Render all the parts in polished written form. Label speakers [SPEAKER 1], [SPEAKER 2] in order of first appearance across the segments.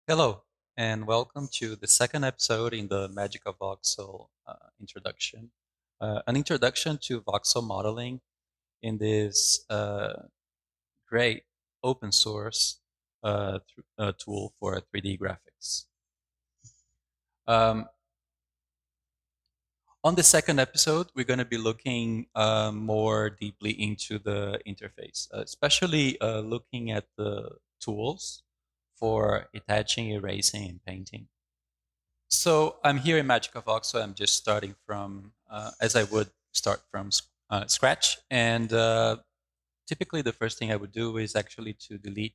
[SPEAKER 1] Hello, and welcome to the second episode in the Magicavoxel introduction. An introduction to voxel modeling in this great open source tool for 3D graphics. Um, on the second episode, we're going to be looking more deeply into the interface, especially looking at the tools for attaching, erasing, and painting. So I'm here in Magicavoxel. I'm just starting from, as I would start from scratch. And typically the first thing I would do is actually to delete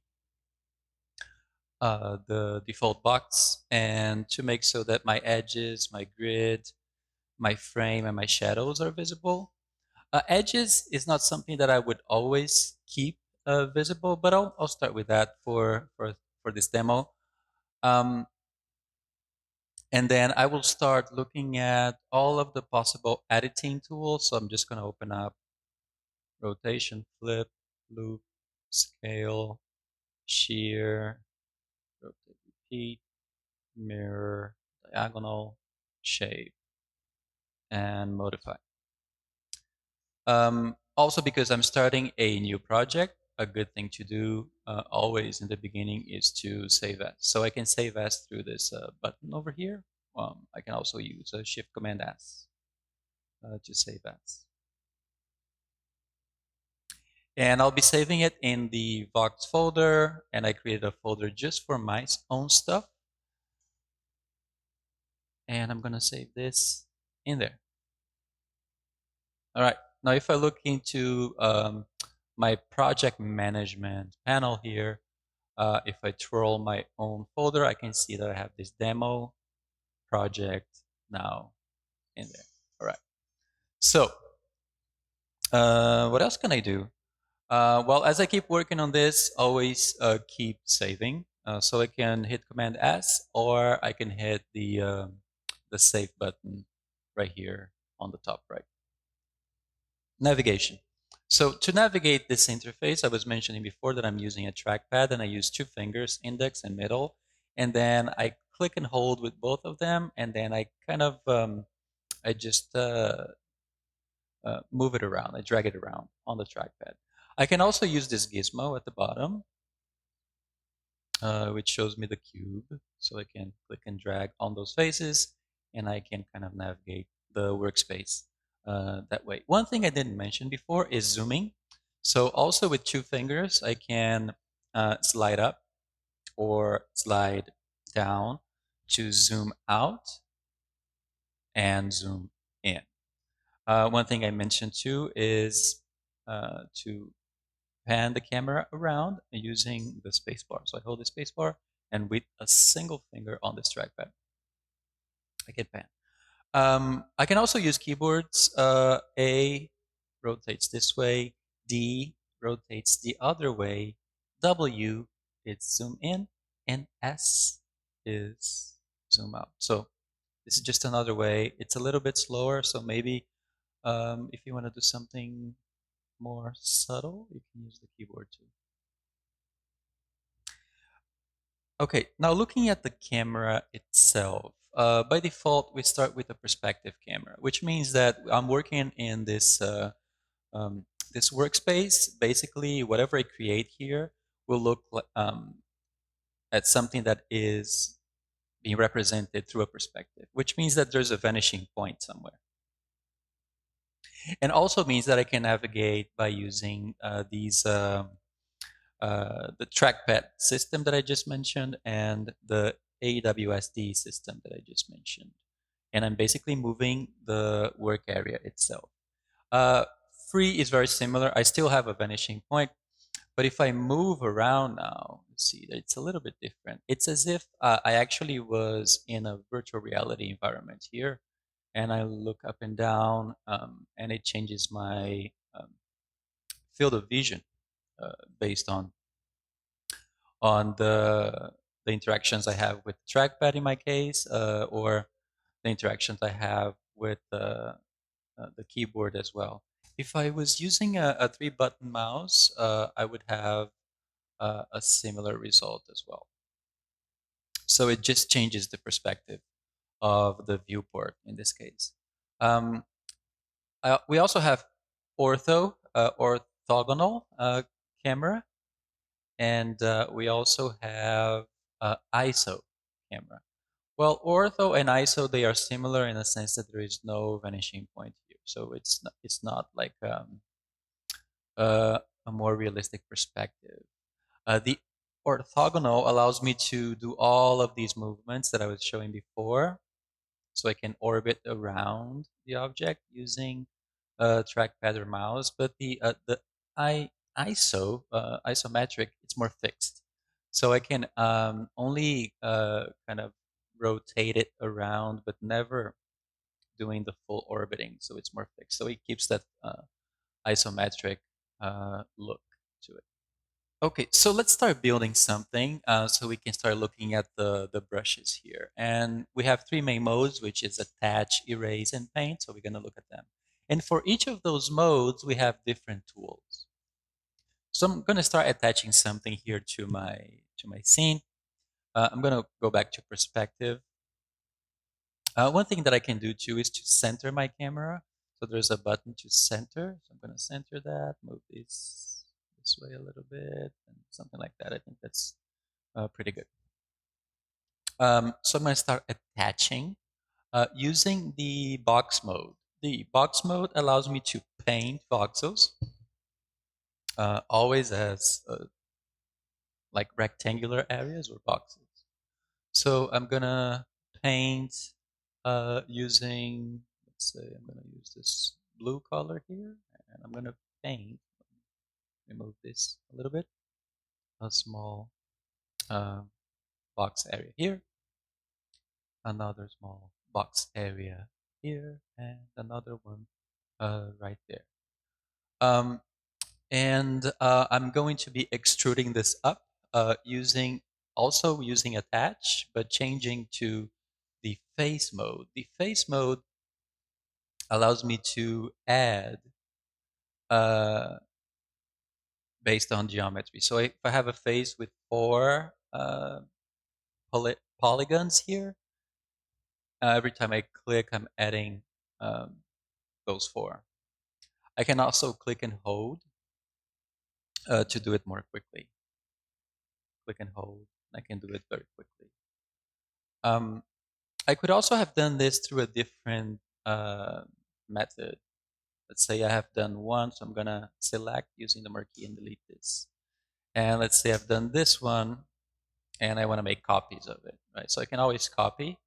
[SPEAKER 1] the default box and to make so that my edges, my grid, my frame, and my shadows are visible. Edges is not something that I would always keep visible, but I'll start with that for this demo. Um, And then I will start looking at all of the possible editing tools. So I'm just going to open up rotation, flip, loop, scale, shear, rotate, repeat, mirror, diagonal, shape, and modify. Also, because I'm starting a new project, a good thing to do always in the beginning is to save as. So I can save as through this button over here. I can also use a Shift Command S to save as. And I'll be saving it in the Vox folder, and I created a folder just for my own stuff. And I'm going to save this in there. All right. Now, if I look into my project management panel here, if I twirl my own folder, I can see that I have this demo project now in there. All right. So what else can I do? Well, as I keep working on this, always keep saving. So I can hit Command S, or I can hit the save button right here on the top right. Navigation. So to navigate this interface, I was mentioning before that I'm using a trackpad, and I use two fingers, index and middle, and then I click and hold with both of them, and then I kind of I just move it around. I drag it around on the trackpad. I can also use this gizmo at the bottom, which shows me the cube. So I can click and drag on those faces, and I can kind of navigate the workspace that way. One thing I didn't mention before is zooming. So also with two fingers, I can slide up or slide down to zoom out and zoom in. One thing I mentioned too is to pan the camera around using the spacebar. So I hold the spacebar, and with a single finger on this trackpad, I can pan. I can also use keyboards. A rotates this way, D rotates the other way, W is zoom in, and S is zoom out. So this is just another way. It's a little bit slower, so maybe if you want to do something more subtle, you can use the keyboard too. Okay, now looking at the camera itself, by default, we start with a perspective camera, which means that I'm working in this workspace. Basically, whatever I create here will look like, at something that is being represented through a perspective, which means that there's a vanishing point somewhere. And also means that I can navigate by using the trackpad system that I just mentioned and the AWSD system that I just mentioned. And I'm basically moving the work area itself. Uh, Free is very similar. I still have a vanishing point, but if I move around now, let's see, it's a little bit different. It's as if I actually was in a virtual reality environment here, and I look up and down, and it changes my field of vision based on the interactions I have with the trackpad in my case, or the interactions I have with the keyboard as well. If I was using a three-button mouse, I would have a similar result as well. So it just changes the perspective of the viewport in this case. Um, we also have orthogonal camera, and we also have ISO camera. Well, ortho and ISO, they are similar in the sense that there is no vanishing point here, so it's not like a more realistic perspective. The orthogonal allows me to do all of these movements that I was showing before, so I can orbit around the object using a trackpad or mouse. But the isometric, it's more fixed, so I can only kind of rotate it around, but never doing the full orbiting. So it's more fixed. So it keeps that isometric look to it. Okay, so let's start building something so we can start looking at the brushes here. And we have three main modes, which is attach, erase, and paint. So we're going to look at them. And for each of those modes, we have different tools. So I'm going to start attaching something here to my scene. I'm going to go back to perspective. One thing that I can do too is to center my camera. So there's a button to center. So I'm going to center that, move this way a little bit, and something like that. I think that's pretty good. So I'm going to start attaching using the box mode. The box mode allows me to paint voxels always as like rectangular areas or boxes. So I'm going to paint using, let's say I'm going to use this blue color here, and I'm going to paint, remove this a little bit, a small uh, box area here, another small box area here, and another one right there. Um, and I'm going to be extruding this up using attach, but changing to the face mode. The face mode allows me to add uh, based on geometry. So if I have a face with four polygons here, every time I click, I'm adding um, those four. I can also click and hold to do it more quickly. Click and hold. I can do it very quickly. Um, I could also have done this through a different method. Let's say I have done one, so I'm gonna select using the marquee and delete this. And let's say I've done this one, and I want to make copies of it, right? So I can always copy.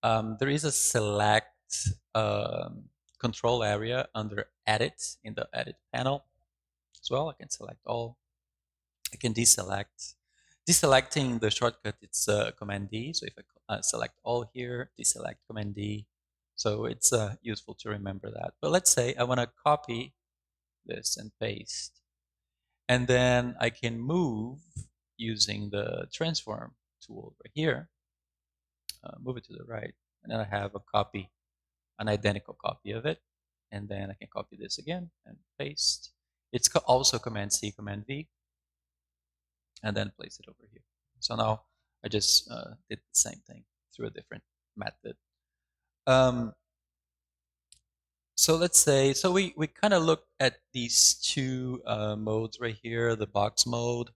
[SPEAKER 1] There is a select control area under edit in the edit panel as well. I can select all. I can deselect. Deselecting the shortcut, it's Command D. So if I select all here, deselect Command D. So it's useful to remember that. But let's say I want to copy this and paste. And then I can move using the transform tool right here. Move it to the right. And then I have a copy, an identical copy of it. And then I can copy this again and paste. It's also Command C, Command V, and then place it over here. So now I just did the same thing through a different method. Um, so let's say, so we kind of look at these two modes right here, the box mode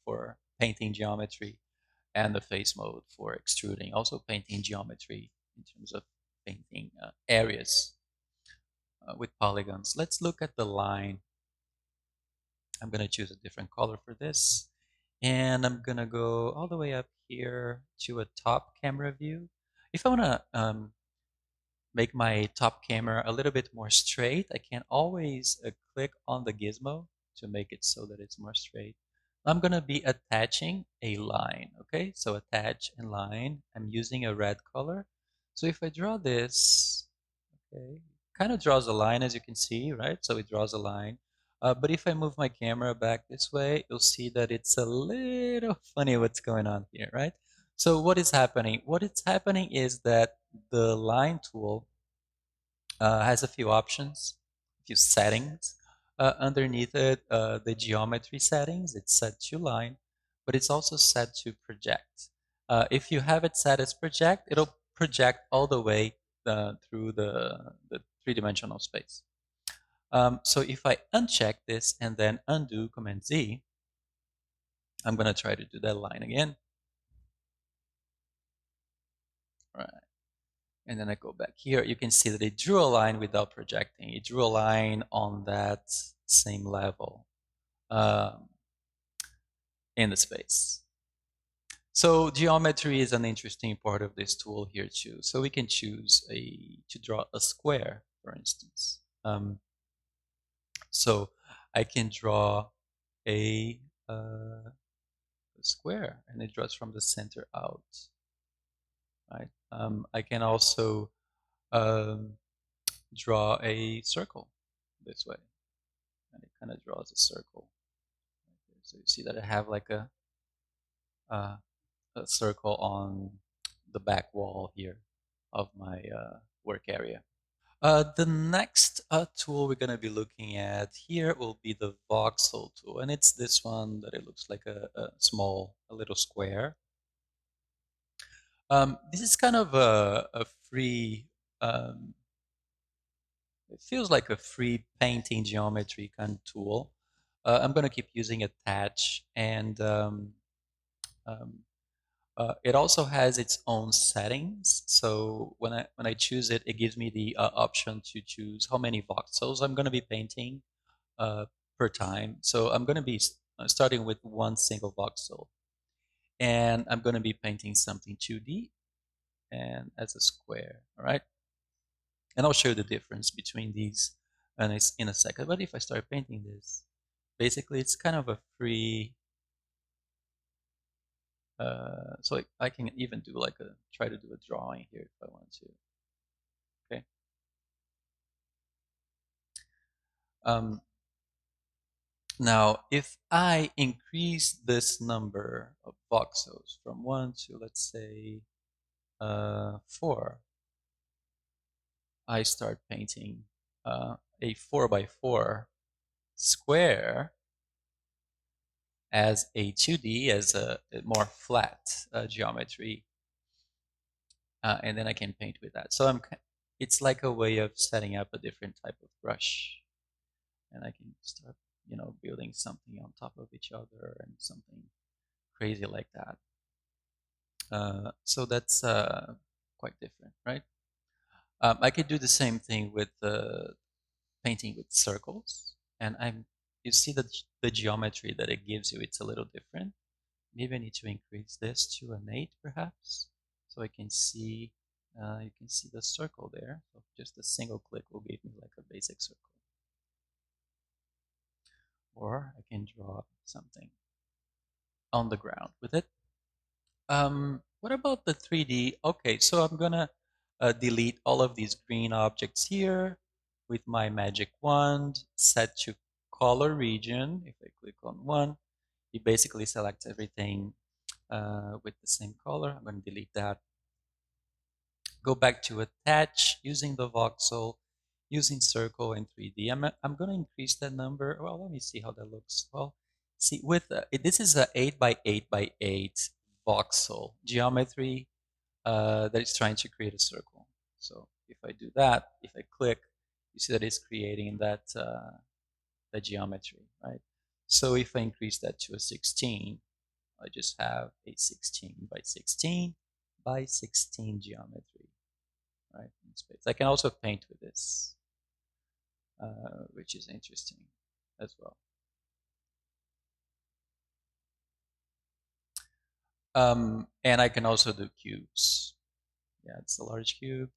[SPEAKER 1] for painting geometry and the face mode for extruding, also painting geometry in terms of painting areas with polygons. Let's look at the line. I'm going to choose a different color for this. And I'm going to go all the way up here to a top camera view. If I want to make my top camera a little bit more straight, I can always click on the gizmo to make it so that it's more straight. I'm going to be attaching a line, okay? So attach and line. I'm using a red color. So if I draw this, okay, kind of draws a line as you can see, right? So it draws a line. But if I move my camera back this way, you'll see that it's a little funny what's going on here, right? So what is happening? What is happening is that the line tool has a few options, a few settings. Underneath it, the geometry settings, it's set to line, but it's also set to project. If you have it set as project, it'll project all the way through the three-dimensional space. So if I uncheck this and then undo Command Z, I'm going to try to do that line again. All right. And then I go back here. You can see that it drew a line without projecting. It drew a line on that same level um, in the space. So geometry is an interesting part of this tool here too. So we can choose to draw a square, for instance. So I can draw a, uh, a square, and it draws from the center out. Right. I can also um, draw a circle this way, and it kind of draws a circle. So you see that I have like uh, a circle on the back wall here of my work area. The next tool we're going to be looking at here will be the Voxel tool, and it's this one that it looks like a little square. This is kind of a free, um, it feels like a free painting geometry kind of tool. I'm going to keep using attach, and um, it also has its own settings. So when I choose it, it gives me the option to choose how many voxels I'm going to be painting uh, per time. So I'm going to be starting with one single voxel, and I'm going to be painting something 2D and as a square. All right, and I'll show you the difference between these in a second. But if I start painting this, basically it's kind of a free. So I can even do like try to do a drawing here if I want to. Okay. Um, Now, if I increase this number of voxels from 1 to, let's say, 4, I start painting a 4 by 4 square as a 2D, as a more flat geometry, and then I can paint with that. So it's like a way of setting up a different type of brush, and I can start, building something on top of each other and something crazy like that. So that's quite different, right? I could do the same thing with painting with circles, and you see that the geometry that it gives you, it's a little different. Maybe I need to increase this to an 8, perhaps, so I can see. You can see the circle there. So just a single click will give me like a basic circle, or I can draw something on the ground with it. What about the 3D? Okay, so I'm gonna delete all of these green objects here with my magic wand, set to color region. If I click on one, it basically selects everything with the same color. I'm gonna delete that. Go back to attach using the voxel, using circle and 3D. I'm gonna increase that number. Well, let me see how that looks. Well, see with this is a 8 by 8 by 8 voxel geometry that is trying to create a circle. So if I do that, if I click, you see that it's creating that geometry, right? So if I increase that to a 16, I just have a 16 by 16 by 16 geometry, right? In space. I can also paint with this, which is interesting as well. And I can also do cubes. Yeah, it's a large cube.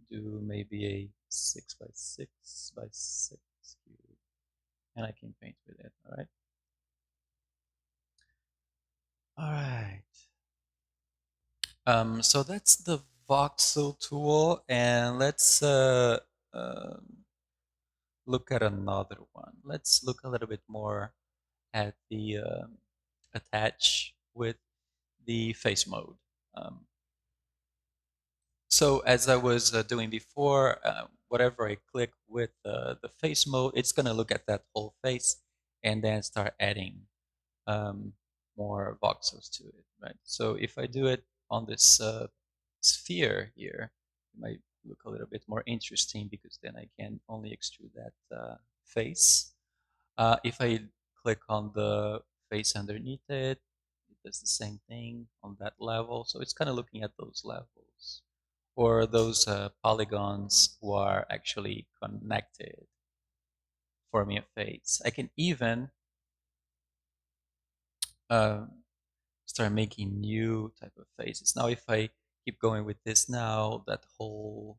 [SPEAKER 1] Do maybe a 6 by 6 by 6 cube, and I can paint with it. All right. All right. So that's the voxel tool, and let's look at another one. Let's look a little bit more at the attach with the face mode. Um, so as I was doing before, whatever I click with the face mode, it's going to look at that whole face and then start adding um, more voxels to it, right? So if I do it on this sphere here, it might look a little bit more interesting because then I can only extrude that face. If I click on the face underneath it, it does the same thing on that level. So it's kind of looking at those levels or those polygons who are actually connected, forming a face. I can even uh, start making new type of faces. Now, if I keep going with this now, that whole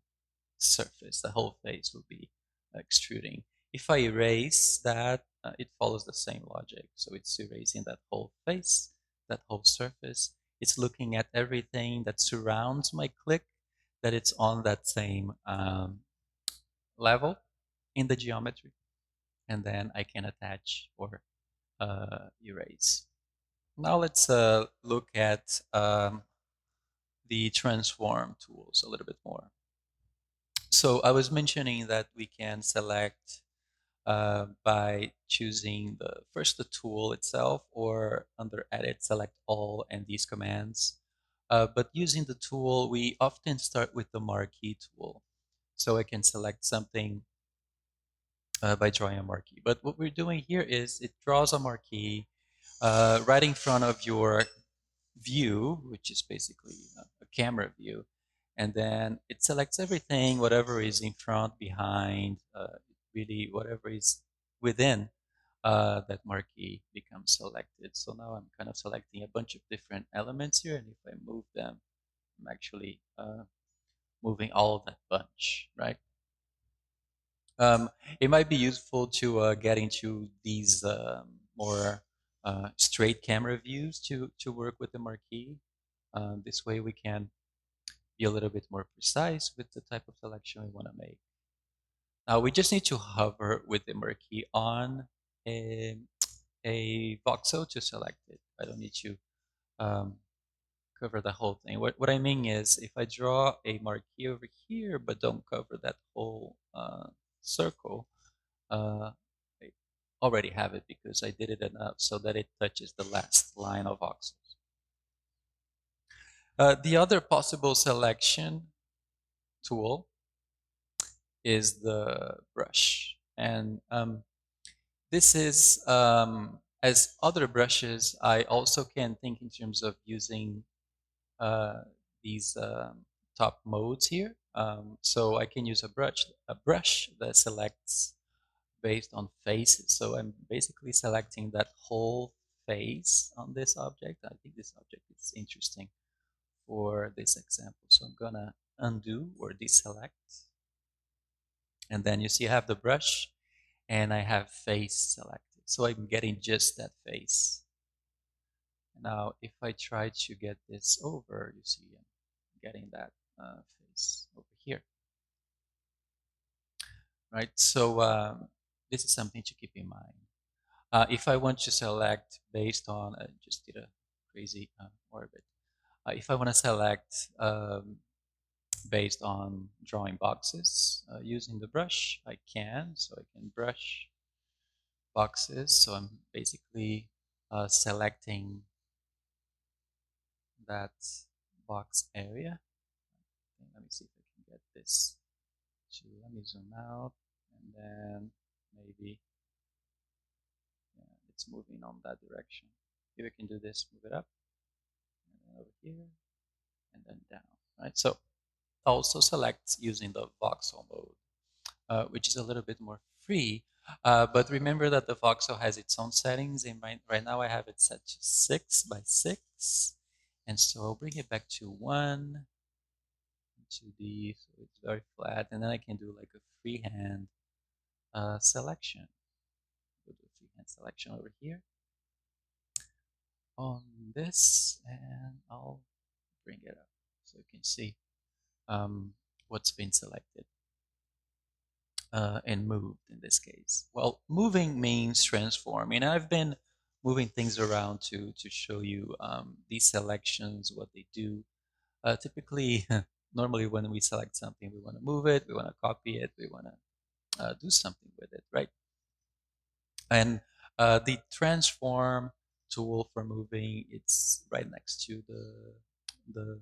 [SPEAKER 1] surface, the whole face will be extruding. If I erase that, it follows the same logic. So it's erasing that whole face, that whole surface. It's looking at everything that surrounds my click, that it's on that same level in the geometry. And then I can attach or erase. Now let's look at the transform tools a little bit more. So I was mentioning that we can select by choosing the tool itself, or under edit select all and these commands. But using the tool, we often start with the marquee tool. So I can select something by drawing a marquee. But what we're doing here is it draws a marquee right in front of your view, which is basically a camera view. And then it selects everything, whatever is in front, behind, really whatever is within that marquee becomes selected. So now I'm kind of selecting a bunch of different elements here. And if I move them, I'm actually moving all of that bunch, right? Um, it might be useful to get into these more straight camera views to work with the marquee. This way we can be a little bit more precise with the type of selection we want to make. Now we just need to hover with the marquee on a, a voxel to select it. I don't need to um, cover the whole thing. What I mean is if I draw a marquee over here but don't cover that whole circle, uh, I already have it because I did it enough so that it touches the last line of voxels. The other possible selection tool is the brush. And this is, as other brushes, I also can think in terms of using these top modes here. So I can use a brush that selects based on faces. So I'm basically selecting that whole face on this object. I think this object is interesting for this example. So I'm gonna undo or deselect. And then you see I have the brush and I have face selected. So I'm getting just that face. Now, if I try to get this over, you see I'm getting that face over here, right? So this is something to keep in mind. If I want to select based on, just did a crazy orbit. If I want to select based on drawing boxes using the brush, I can. So I can brush boxes. So I'm basically selecting that box area. Okay, let me see if I can get this to, let me zoom out, and then maybe it's moving on that direction. If we can do this, move it up, and then over here, and then down, right? So also select using the voxel mode, which is a little bit more free. But remember that the voxel has its own settings. And right now I have it set to 6 by 6. And so I'll bring it back to 1, 2D, so it's very flat. And then I can do like a freehand selection. Go to freehand selection over here on this, and I'll bring it up so you can see what's been selected. And moved in this case. Well, moving means transforming. I've been moving things around to show you these selections, what they do. Typically, normally when we select something, we want to move it, we want to copy it, we want to do something with it, right? And the transform tool for moving. It's right next to the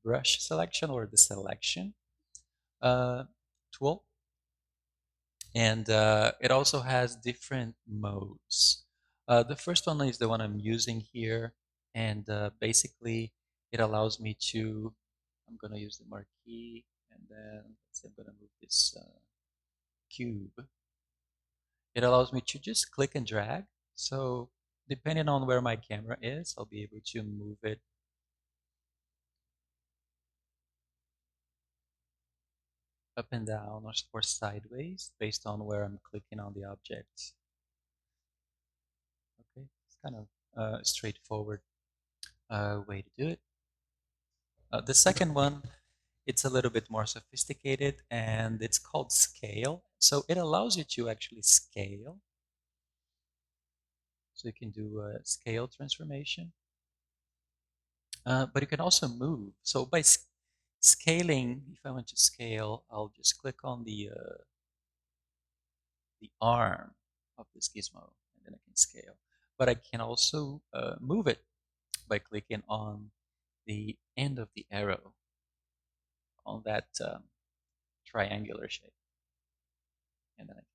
[SPEAKER 1] brush selection or the selection uh, tool. And it also has different modes. The first one is the one I'm using here, and basically it allows me to, I'm going to use the marquee, and then let's say I'm going to move this cube. It allows me to just click and drag. So depending on where my camera is, I'll be able to move it up and down or sideways based on where I'm clicking on the object. Okay, it's kind of a straightforward way to do it. The second one, it's a little bit more sophisticated and it's called scale. So it allows you to actually scale. So you can do a scale transformation, but you can also move. So by scaling, if I want to scale, I'll just click on the arm of this gizmo and then I can scale. But I can also move it by clicking on the end of the arrow on that triangular shape. And then I can.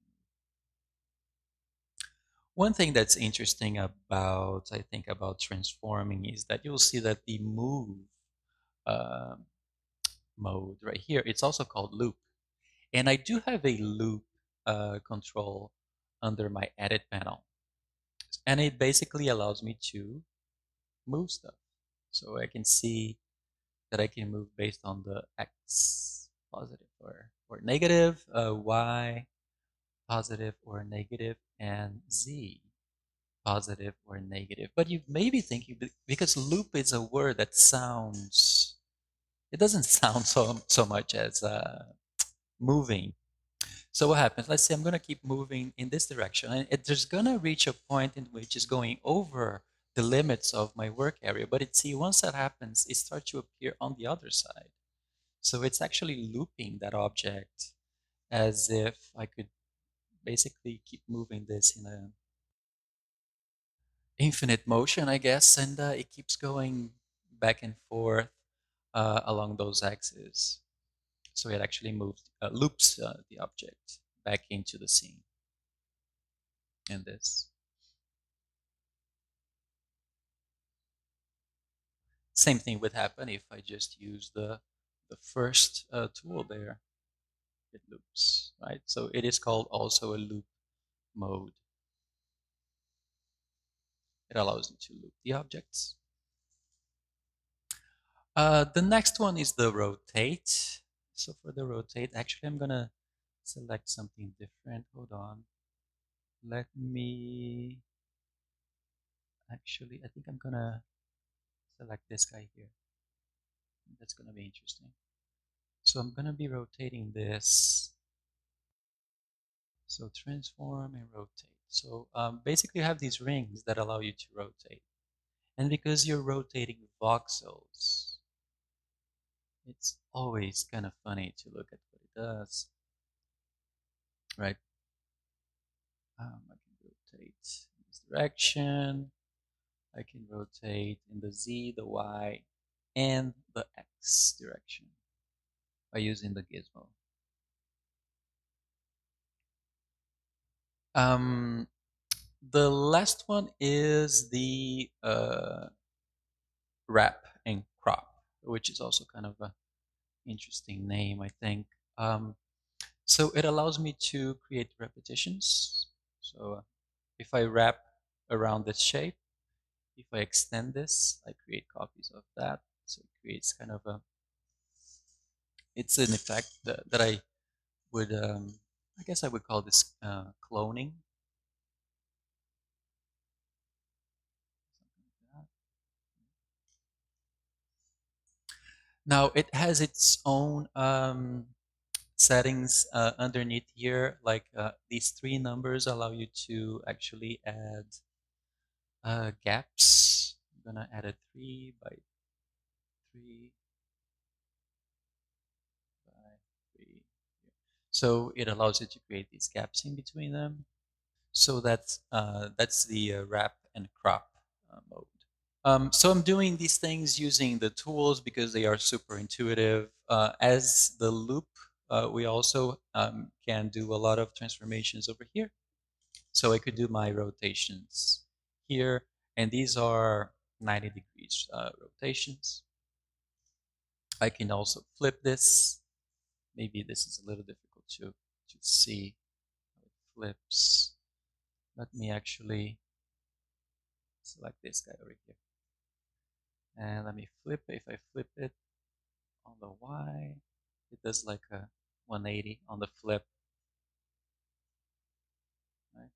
[SPEAKER 1] One thing that's interesting about, I think, about transforming is that you'll see that the move uh, mode right here, it's also called loop. And I do have a loop control under my edit panel. And it basically allows me to move stuff. So I can see that I can move based on the X positive or negative, Y positive or negative, and Z positive or negative. But you may be thinking, because loop is a word that sounds, it doesn't sound so much as moving. So what happens? Let's say I'm going to keep moving in this direction, and there's going to reach a point in which is going over the limits of my work area. But see, once that happens, it starts to appear on the other side. So it's actually looping that object as if I could basically keep moving this in a infinite motion, I guess, and it keeps going back and forth along those axes. So it actually loops the object back into the scene. And this same thing would happen if I just use the first tool there. It loops, right? So it is called also a loop mode. It allows you to loop the objects. The next one is the rotate. So for the rotate, actually, I'm gonna select something different. Hold on. Let me, actually, I think I'm gonna select this guy here. That's gonna be interesting. So I'm gonna be rotating this. So transform and rotate. So basically you have these rings that allow you to rotate. And because you're rotating voxels, it's always kind of funny to look at what it does, right? I can rotate in this direction. I can rotate in the Z, the Y, and the X direction by using the gizmo. Um, the last one is the wrap and crop, which is also kind of an interesting name, I think. So it allows me to create repetitions. So if I wrap around this shape, if I extend this, I create copies of that. So it creates kind of a, it's an effect that I would, I guess I would call this cloning. Now it has its own settings underneath here, like these three numbers allow you to actually add gaps. I'm gonna add a 3 by 3 by 3. So it allows you to create these gaps in between them. So that's the wrap and crop. mode. So I'm doing these things using the tools because they are super intuitive. As the loop, we also can do a lot of transformations over here. So I could do my rotations here, and these are 90 degrees rotations. I can also flip this. Maybe this is a little difficult to see how it flips. Let me actually select this guy over here. And let me flip it. If I flip it on the Y, it does like a 180 on the flip. Right?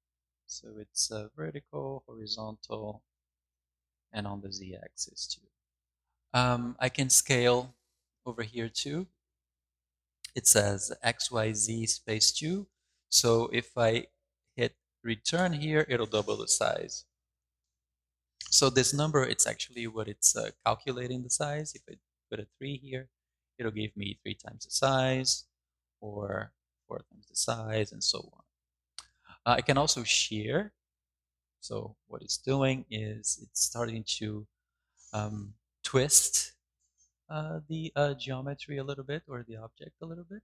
[SPEAKER 1] So it's vertical, horizontal, and on the Z axis too. I can scale over here too. It says XYZ space 2. So if I hit return here, it'll double the size. So this number, it's actually what it's calculating the size. If I put a 3 here, it'll give me 3 times the size, or 4 times the size, and so on. I can also shear. So what it's doing is it's starting to twist the geometry a little bit, or the object a little bit.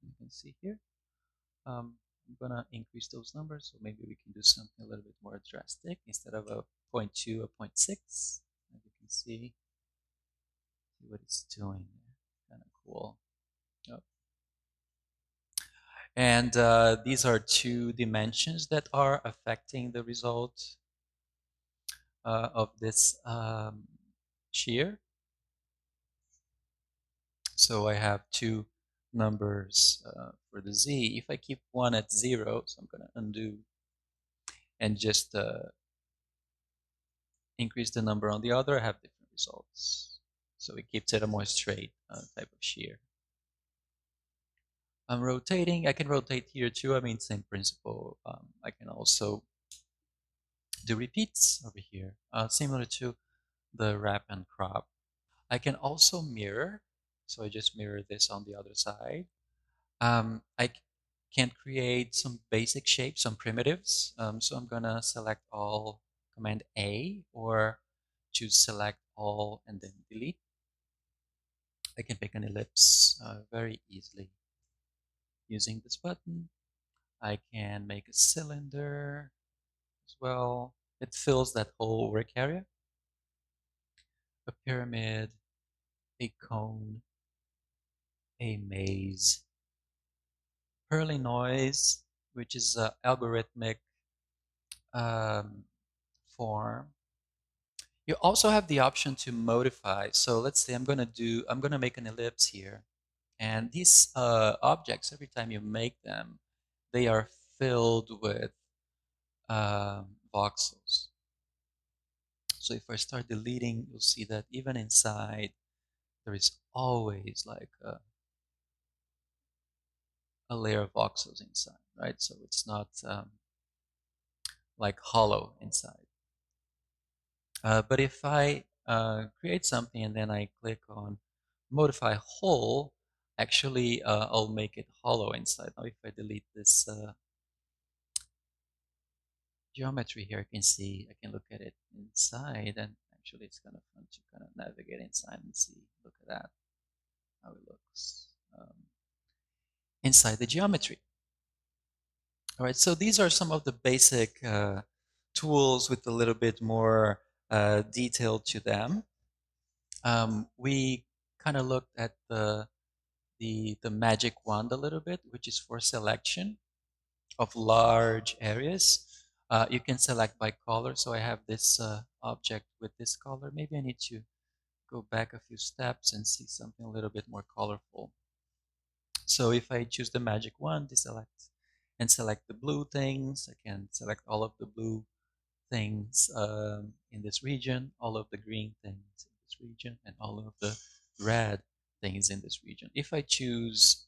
[SPEAKER 1] You can see here. I'm gonna increase those numbers, so maybe we can do something a little bit more drastic. Instead of a zero point 0.2, a 0.6. As you can see what it's doing there. Kind of cool. Yep. And these are 2 dimensions that are affecting the result of this shear. So I have 2 numbers for the Z. If I keep one at 0, so I'm going to undo and just increase the number on the other, I have different results. So it keeps it a more straight type of shear. I'm rotating. I can rotate here too. I mean, same principle. I can also do repeats over here, similar to the wrap and crop. I can also mirror. So I just mirror this on the other side. I can create some basic shapes, some primitives. So I'm gonna select all, Command A, or choose select all and then delete. I can pick an ellipse very easily using this button. I can make a cylinder as well. It fills that whole work area. A pyramid, a cone, a maze, Perlin noise, which is an algorithmic um, form. You also have the option to modify. So let's say I'm gonna make an ellipse here, and these objects, every time you make them, they are filled with voxels. So if I start deleting, you'll see that even inside there is always like a layer of voxels inside, right? So it's not like hollow inside. But if I create something and then I click on modify whole, actually I'll make it hollow inside. Now if I delete this geometry here, I can see, I can look at it inside, and actually it's kind of fun to kind of navigate inside and see, look at that, how it looks inside the geometry. All right, so these are some of the basic tools with a little bit more detail to them. We kind of looked at the magic wand a little bit, which is for selection of large areas. You can select by color. So I have this object with this color. Maybe I need to go back a few steps and see something a little bit more colorful. So if I choose the magic wand, deselect and select the blue things, I can select all of the blue things in this region, all of the green things in this region, and all of the red things in this region. If I choose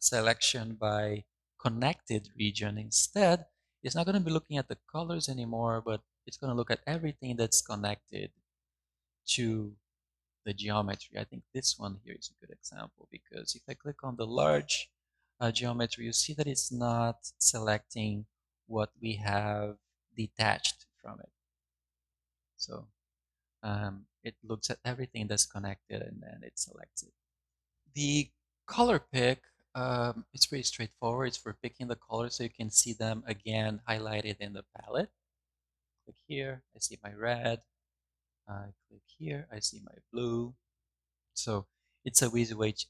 [SPEAKER 1] selection by connected region instead, it's not going to be looking at the colors anymore, but it's going to look at everything that's connected to the geometry. I think this one here is a good example, because if I click on the large geometry, you see that it's not selecting what we have detached from it. So it looks at everything that's connected and then it selects it. The color pick, it's pretty straightforward. It's for picking the colors so you can see them again highlighted in the palette. Click here, I see my red. I click here, I see my blue. So it's a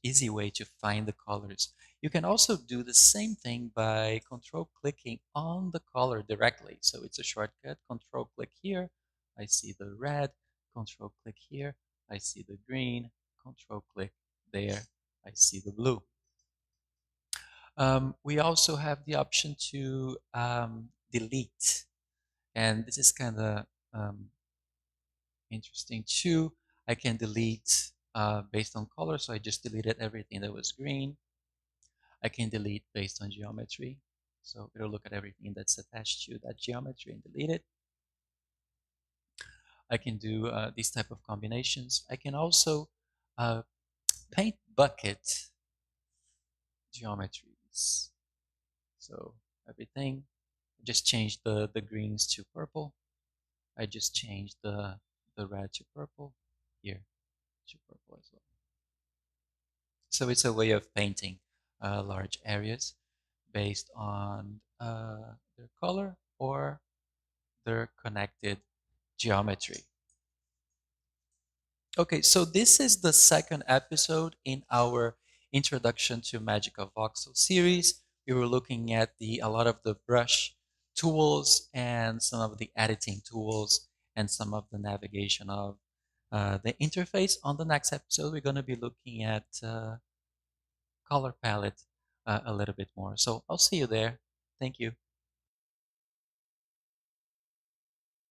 [SPEAKER 1] easy way to find the colors. You can also do the same thing by control clicking on the color directly. So it's a shortcut. Control click here, I see the red. Control click here, I see the green. Control click there, I see the blue. We also have the option to delete, and this is kind of um, interesting too. I can delete based on color, so I just deleted everything that was green. I can delete based on geometry, so it'll look at everything that's attached to that geometry and delete it. I can do these type of combinations. I can also uh, paint bucket geometries. So everything, just change the greens to purple. I just changed the red to purple, here to purple as well. So it's a way of painting large areas based on their color or their connected geometry. Okay, so this is the second episode in our Introduction to Magicavoxel series. We were looking at a lot of the brush tools and some of the editing tools and some of the navigation of the interface. On the next episode, we're going to be looking at color palette a little bit more. So I'll see you there. Thank you.